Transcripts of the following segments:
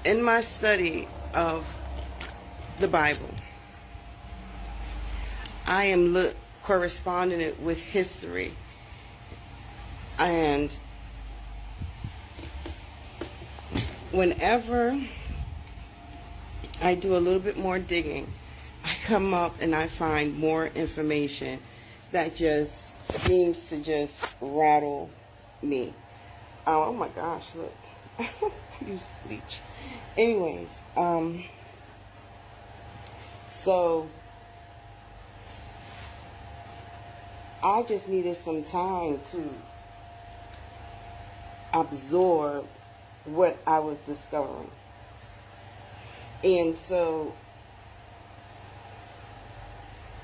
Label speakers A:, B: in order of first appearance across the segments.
A: in my study of the Bible, I am corresponding it with history, and whenever I do a little bit more digging, I come up and I find more information that just seems to just rattle me. Oh my gosh, look. Use bleach. Anyways, so I just needed some time to absorb what I was discovering. And so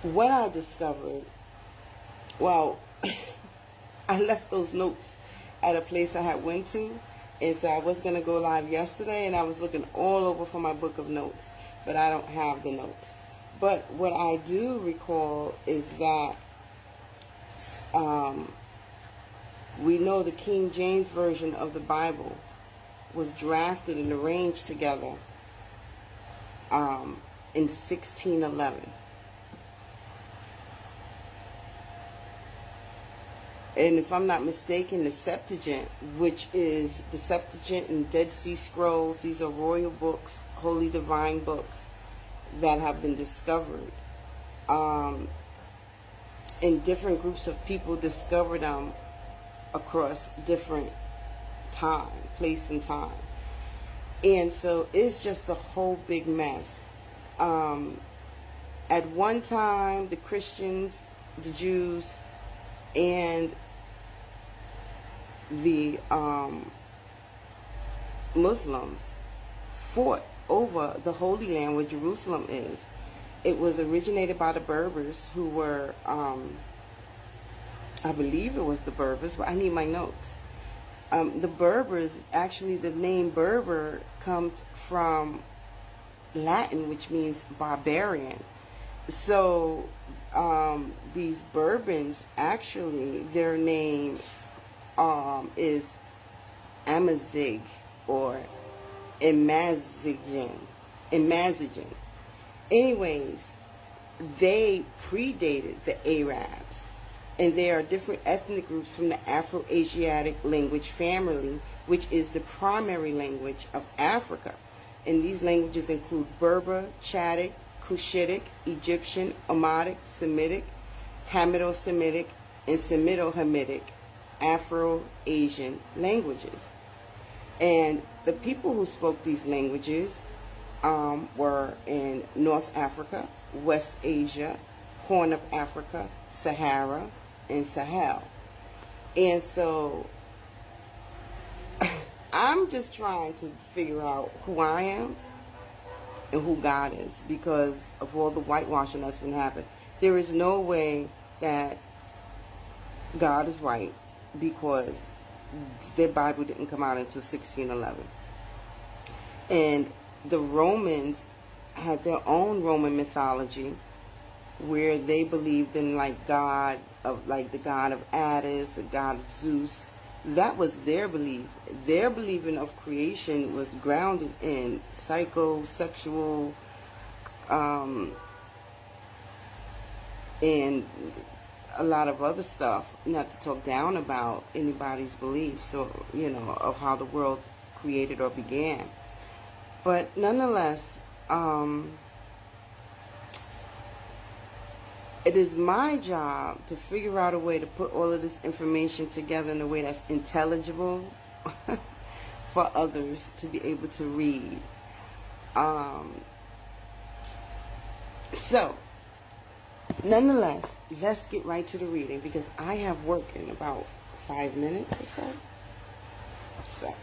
A: what I discovered, well, I left those notes at a place I had went to, and so I was going to go live yesterday, and I was looking all over for my book of notes, but I don't have the notes. But what I do recall is that we know the King James Version of the Bible was drafted and arranged together in 1611. And if I'm not mistaken, the Septuagint, which is the Septuagint and Dead Sea Scrolls, these are royal books, holy divine books that have been discovered. And different groups of people discovered them across different time, place and time. And so it's just a whole big mess. At one time, the Christians, the Jews, and the Muslims fought over the Holy Land where Jerusalem is. It was originated by the Berbers, who were, I believe it was the Berbers, but I need my notes. The Berbers, actually the name Berber comes from Latin, which means barbarian. So these Bourbons, actually, their name is Amazigh or Imazigin. Anyways, they predated the Arabs, and there are different ethnic groups from the Afro-Asiatic language family, which is the primary language of Africa. And these languages include Berber, Chadic, Cushitic, Egyptian, Amadic, Semitic, Hamido-Semitic, and Semito-Hamitic Afro-Asian languages. And the people who spoke these languages were in North Africa, West Asia, Horn of Africa, Sahara, and Sahel. And so I'm just trying to figure out who I am and who God is, because of all the whitewashing that's been happening. There is no way that God is right, because their Bible didn't come out until 1611. And the Romans had their own Roman mythology, where they believed in the god of Attis, the god of Zeus. That was their belief. Their believing of creation was grounded in psychosexual and a lot of other stuff, not to talk down about anybody's beliefs or, of how the world created or began. But nonetheless, it is my job to figure out a way to put all of this information together in a way that's intelligible for others to be able to read. So, nonetheless, let's get right to the reading, because I have work in about 5 minutes or so.